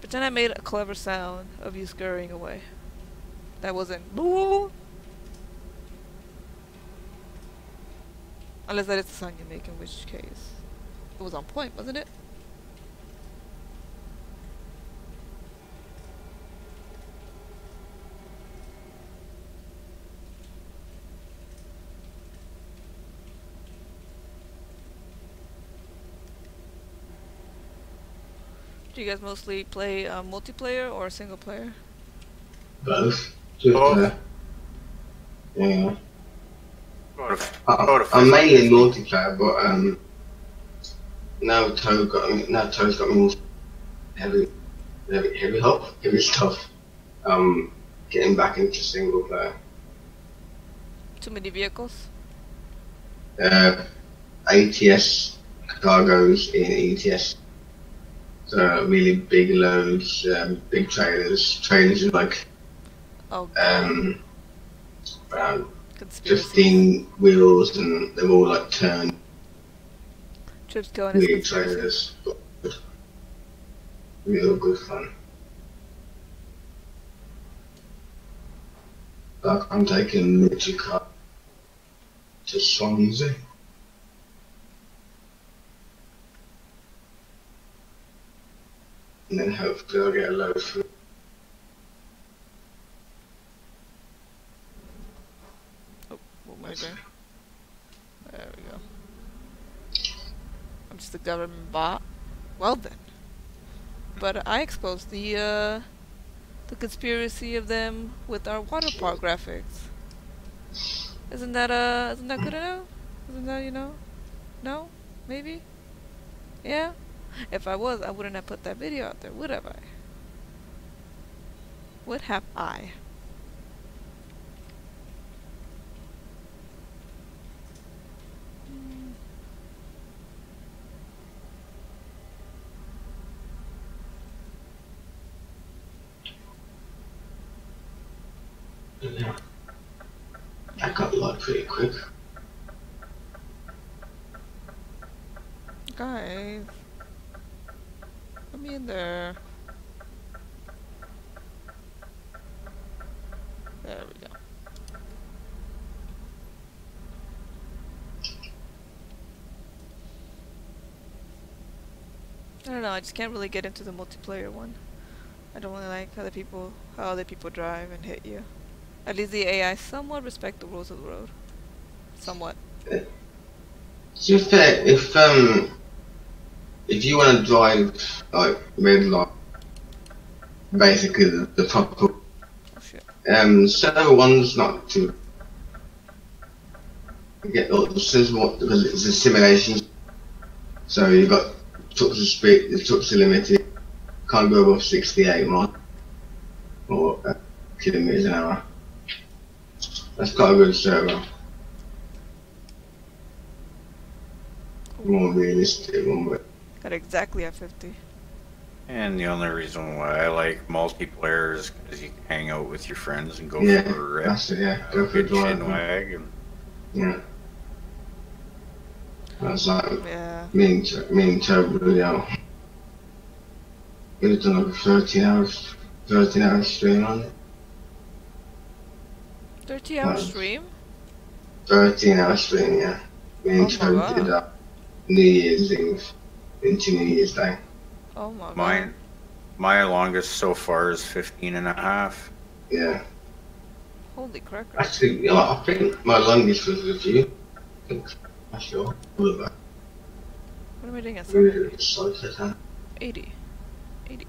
Pretend I made a clever sound of you scurrying away. That wasn't unless that is the sound you make, in which case it was on point, wasn't it? Do you guys mostly play multiplayer or single player? Both. Just, Both. yeah. About a I'm mainly 50-50. multiplayer, but now Toe's got me into heavy stuff. Getting back into single player. Too many vehicles? ATS cargoes in ETS. So really big loads, big trailers. Trailers are like Oh god. around Conspiracy. 15 wheels, and they're all like turned Trips killing his big conspiracy. trailers. But real good fun. Like I'm taking a military car to Swansea. And then hopefully I'll get a load from Oh, what am I doing? There we go. I'm just a government bot. Well then. But I exposed the conspiracy of them with our water park graphics. Isn't that good enough? Isn't that, you know? No? Maybe? Yeah? If I was, I wouldn't have put that video out there, would have I? Would have I? I got a lot pretty quick. Guys. Let me in there. There we go. I don't know, I just can't really get into the multiplayer one. I don't really like how other people drive and hit you. At least the AI somewhat respect the rules of the road. Somewhat. To be fair, if you want to drive like red light, basically the proper Oh shit. server one's not too get this is what because it's a simulation. So you've got trucks of speed, the trucks are limited, can't go above 68 miles or kilometers an hour. That's quite a good server. More realistic one, but Got exactly at 50. And the only reason why I like multiplayer is because you can hang out with your friends and go yeah, for a rip. that's it. Yeah, go for a Good drive. chin wag and Yeah. That's like Yeah. me and Toby, you know, we've done like a 13 hours stream on it. 30-hour Wow. stream? 13-hour stream, yeah. Me and Oh my Toby God. did that New Year's Eve into New Year's Day. Oh my mine. My longest so far is 15 and a half. Yeah. god. Holy cracker. Actually, you know, I think my longest was with you. I think, I'm sure. All of that. What am I doing at We 7? were just like that, huh? 80. 80.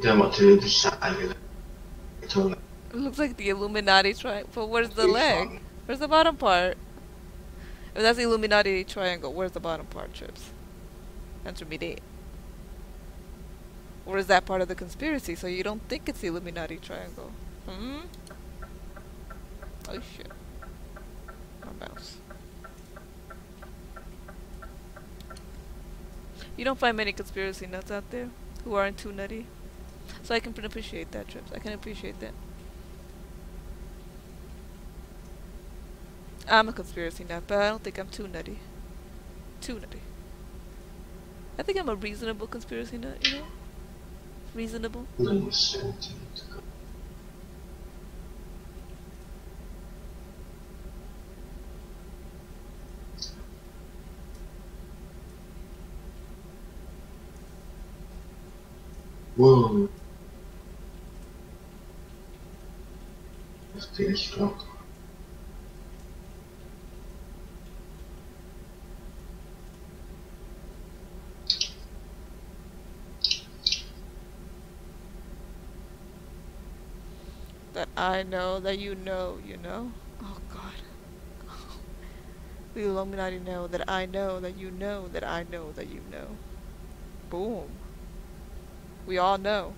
Don't know what to do this Saturday. It's all It looks like the Illuminati triangle. But where's the It's leg? fun. Where's the bottom part? If that's the Illuminati triangle, where's the bottom part, Chips? Answer me that. Or is that part of the conspiracy, so you don't think it's the Illuminati triangle? Hmm? Oh shit. My mouse. You don't find many conspiracy nuts out there who aren't too nutty. So I can appreciate that, Trips. I can appreciate that. I'm a conspiracy nut, but I don't think I'm too nutty. Too nutty. I think I'm a reasonable conspiracy nut, you know? Reasonable. Whoa. That's pretty strong. That I know, that you know, you know? Oh god. The Illuminati know that I know that you know that I know that you know. Boom. We all know.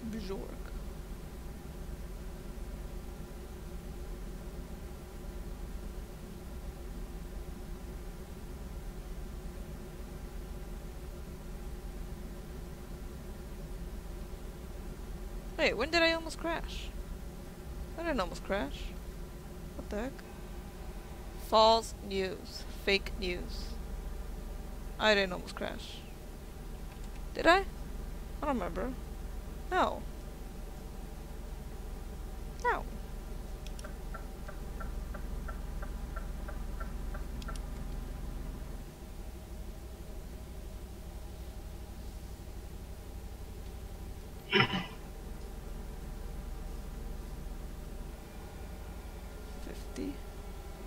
Bjork. Wait, when did I almost crash? I didn't almost crash. What the heck? False news. Fake news. I didn't almost crash. Did I? I don't remember. No. No.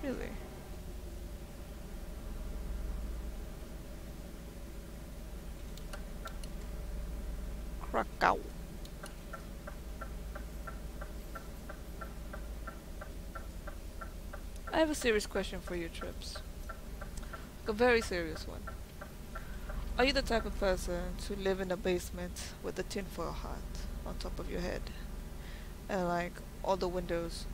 Really? Krakow. I have a serious question for you, Trips. A very serious one. Are you the type of person to live in a basement with a tinfoil hat on top of your head? And like all the windows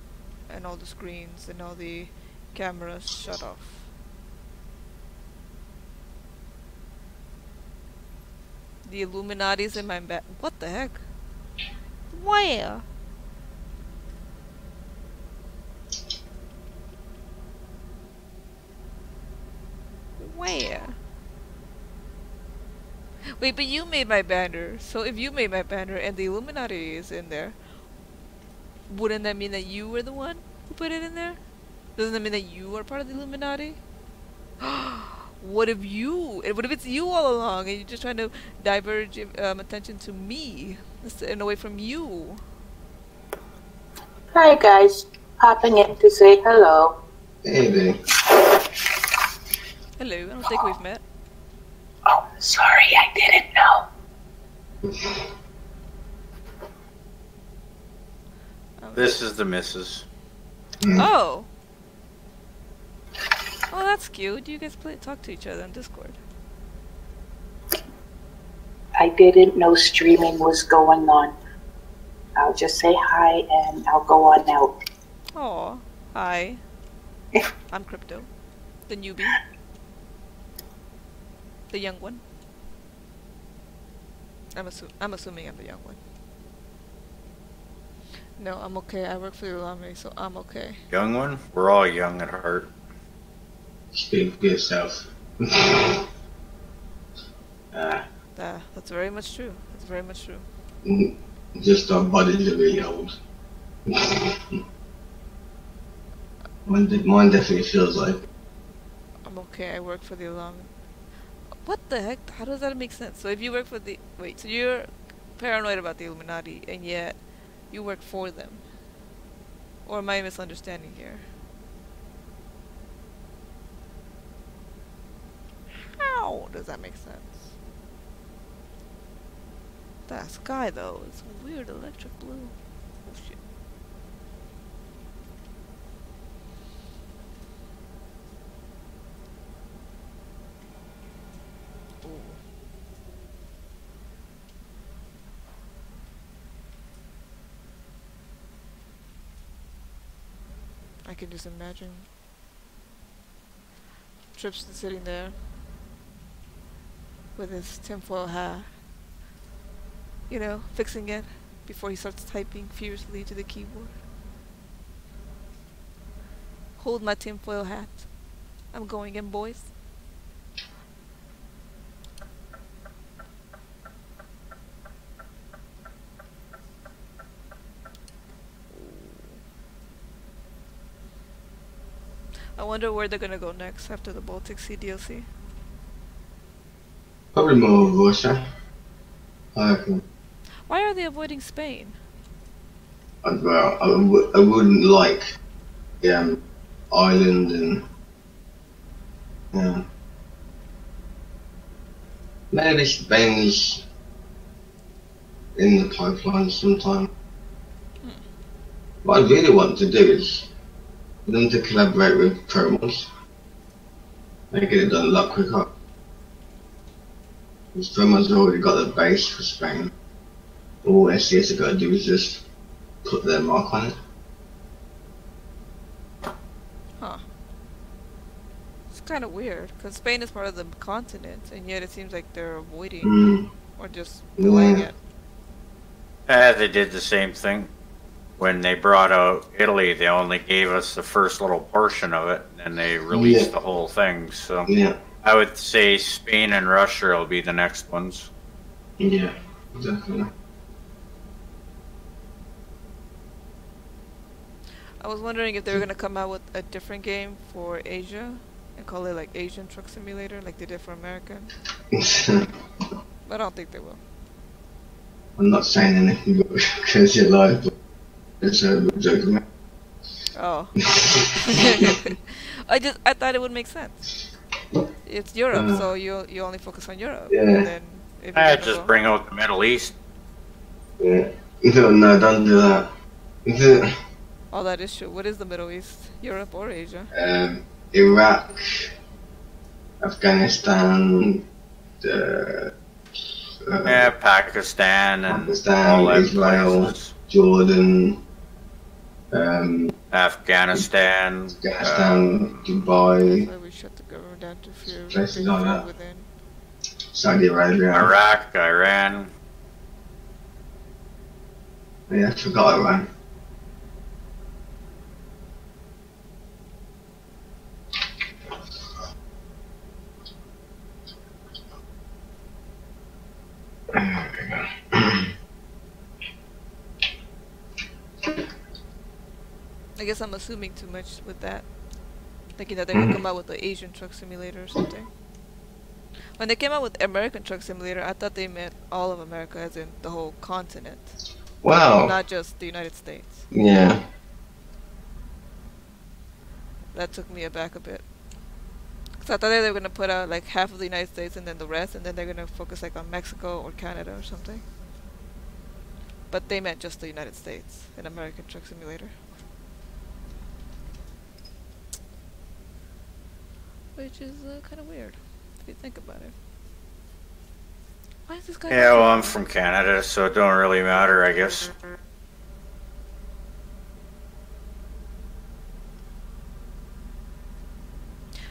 and all the screens and all the cameras shut off? The Illuminati's in my back. What the heck? Where? Where? Wait, but you made my banner. So if you made my banner and the Illuminati is in there, wouldn't that mean that you were the one who put it in there? Doesn't that mean that you are part of the Illuminati? What if it's you all along and you're just trying to diverge attention to me and away from you? Hi guys, popping in to say hello. Hey, babe. Hello, I don't think we've met. Oh, sorry, I didn't know. This is the missus. Oh! Oh, that's cute. Do you guys talk to each other on Discord? I didn't know streaming was going on. I'll just say hi and I'll go on out. Aw, hi. I'm Crypto. The newbie. The young one. I'm assuming I'm the young one. No, I'm okay. I work for the Illuminati, so I'm okay. Young one? We're all young at heart. Speak for yourself. That's very much true. That's very much true. Just our bodies are really old. Mine definitely feels like. I'm okay. I work for the Illuminati. What the heck? How does that make sense? So if you work for the... Wait, so you're paranoid about the Illuminati, and yet you work for them? Or am I misunderstanding here? How does that make sense? That sky, though, is weird electric blue. Oh, shit. I can just imagine Trip's sitting there with his tinfoil hat, you know, fixing it before he starts typing furiously to the keyboard. Hold my tinfoil hat. I'm going in, boys. I wonder where they're gonna go next after the Baltic Sea DLC. Probably more Russia. I reckon. Why are they avoiding Spain? Well, I wouldn't like Ireland and yeah. Maybe Spain is in the pipeline sometime. What I really want to do is for them to collaborate with Promos. They get it done a lot quicker. Because Promos have already got the base for Spain. All SCS have got to do is just put their mark on it. Huh. It's kind of weird, because Spain is part of the continent, and yet it seems like they're avoiding or just delaying it. They did the same thing. When they brought out Italy, they only gave us the first little portion of it, and they released the whole thing. So I would say Spain and Russia will be the next ones. Yeah, definitely. I was wondering if they were going to come out with a different game for Asia and call it like Asian Truck Simulator like they did for American. But I don't think they will. I'm not saying anything because you're live, but it's a joke. Oh. I thought it would make sense. It's Europe, so you only focus on Europe. Yeah. And then if I just bring out the Middle East. Yeah. No, don't do that. Oh, that is true. What is the Middle East? Europe or Asia? Iraq, Afghanistan, Pakistan and all that Israel, places. Jordan, Afghanistan, Dubai. That's why we shut the government down to fear Places being like from that. within. Saudi Arabia. Iraq, Iran. Yeah, I forgot Iran. I guess I'm assuming too much with that. Thinking that they're going to come out with the Asian Truck Simulator or something. When they came out with American Truck Simulator, I thought they meant all of America, as in the whole continent. Wow. Not just the United States. Yeah. That took me aback a bit. Because I thought they were going to put out like half of the United States and then the rest, and then they're going to focus like on Mexico or Canada or something. But they meant just the United States in American Truck Simulator. Which is kind of weird, if you think about it. Why is this guy... Yeah, well, I'm from Canada, so it don't really matter, I guess.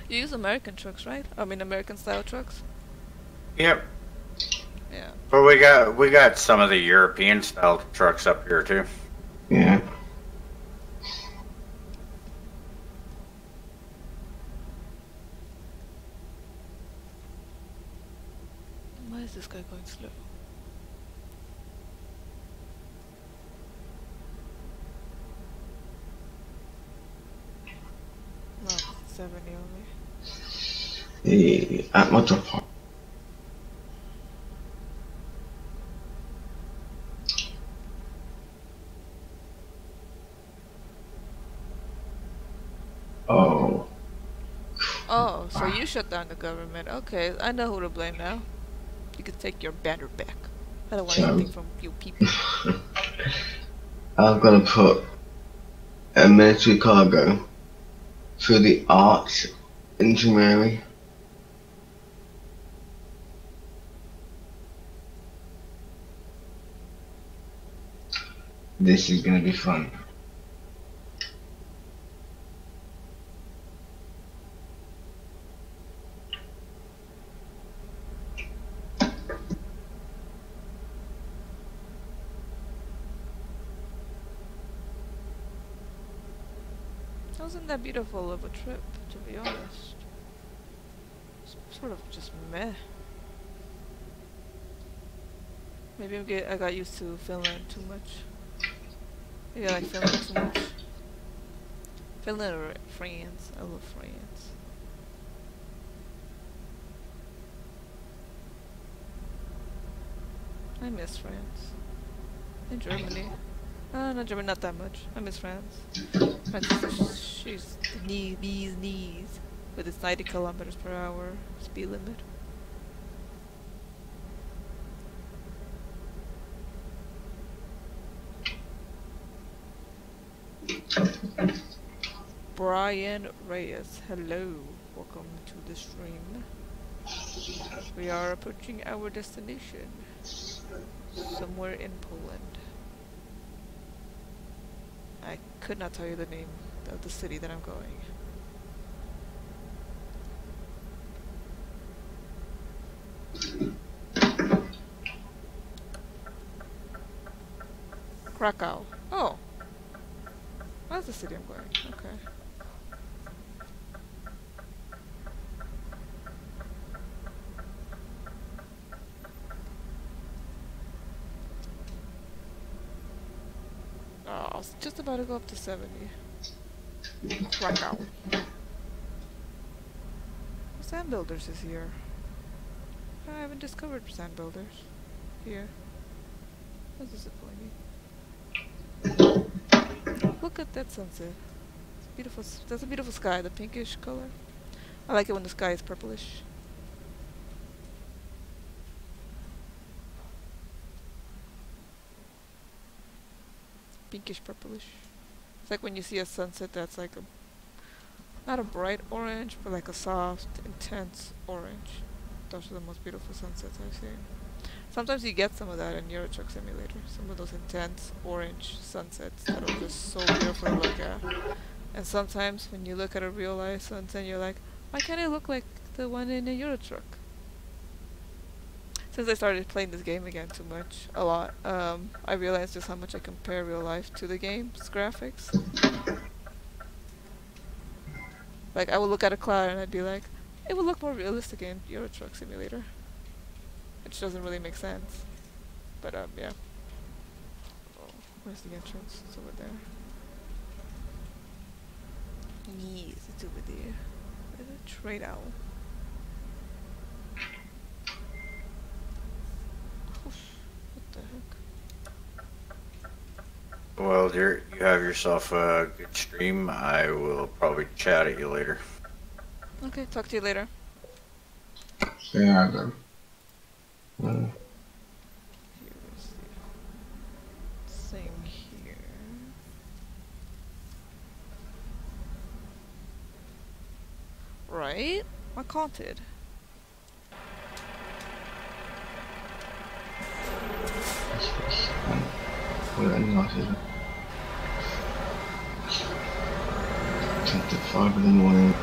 You use American trucks, right? I mean, American style trucks? Yep. Yeah. But we got some of the European style trucks up here too. Yeah. Why is this guy going slow? No, 70 only. At my top. Oh. Oh, so you shut down the government. Okay, I know who to blame now. You can take your banner back. I don't want anything from you people. I'm gonna put a military cargo through the arch into Mary. This is gonna be fun. Wasn't that beautiful of a trip, to be honest. It's sort of just meh. Maybe I got used to Finland too much. Maybe I like Finland too much. Finland or France? I love France. I miss France. And Germany. Not Germany, not that much. I miss France. France is she's the bee's knees with its 90 kilometers per hour speed limit. Brian Reyes, hello. Welcome to the stream. We are approaching our destination. Somewhere in Poland. I could not tell you the name of the city that I'm going. Krakow. Oh. That's the city I'm going. Okay. Oh, I was just about to go up to 70. Krakow. Sand builders is here. I haven't discovered sand builders here. That's disappointing. Look at that sunset. It's beautiful. That's a beautiful sky. The pinkish color. I like it when the sky is purplish. Pinkish purplish. It's like when you see a sunset that's like a not a bright orange, but like a soft, intense orange. Those are the most beautiful sunsets I've seen. Sometimes you get some of that in Euro Truck Simulator. Some of those intense orange sunsets that are just so beautiful to look at. And sometimes when you look at a real life sunset, you're like, why can't it look like the one in a Euro Truck? Since I started playing this game again a lot, I realized just how much I compare real life to the game's graphics. Like, I would look at a cloud and I'd be like, it would look more realistic in Euro Truck Simulator. Which doesn't really make sense. But, yeah. Oh, where's the entrance? It's over there. Yes, it's over there. There's a trade owl. What the heck? Well, dear, you have yourself a good stream. I will probably chat at you later. Okay, talk to you later. Yeah, then. Here's the thing here. Right? I counted. Wala na sila. 25 in the morning.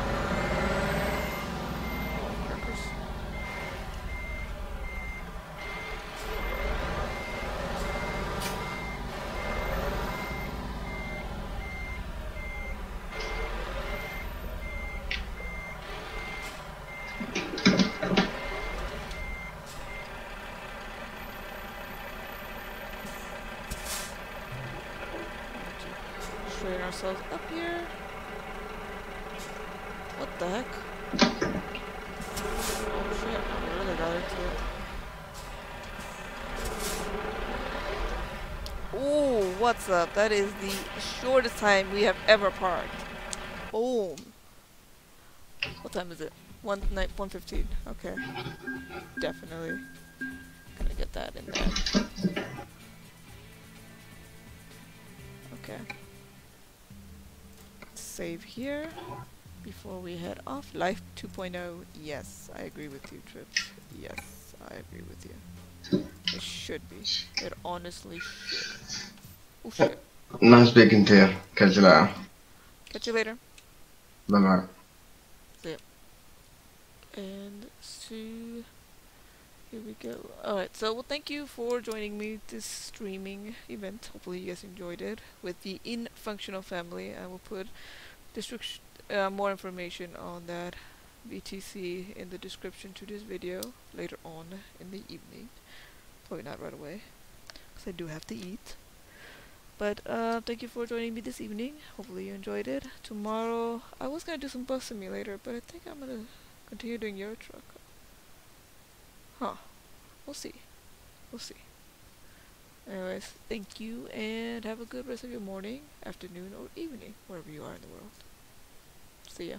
Straighten ourselves up here. What the heck? Oh shit, I really got into it. Ooh, what's up? That is the shortest time we have ever parked. Boom. What time is it? 1:15. Okay. Definitely gonna get that in there. Okay. Save here before we head off. Life 2.0. Yes, I agree with you, Trips. Yes, I agree with you. It should be. It honestly should. Oh shit. Nice speaking to you. Catch you later. Catch you later. Bye bye. See ya. And so here we go. Alright, so well, thank you for joining me this streaming event. Hopefully you guys enjoyed it with the In Functional family. I will put more information on that BTC in the description to this video later on in the evening. Probably not right away, because I do have to eat. But thank you for joining me this evening. Hopefully you enjoyed it. Tomorrow, I was going to do some bus simulator, but I think I'm going to continue doing Euro Truck. Huh. We'll see. We'll see. Anyways, thank you, and have a good rest of your morning, afternoon, or evening, wherever you are in the world. See ya.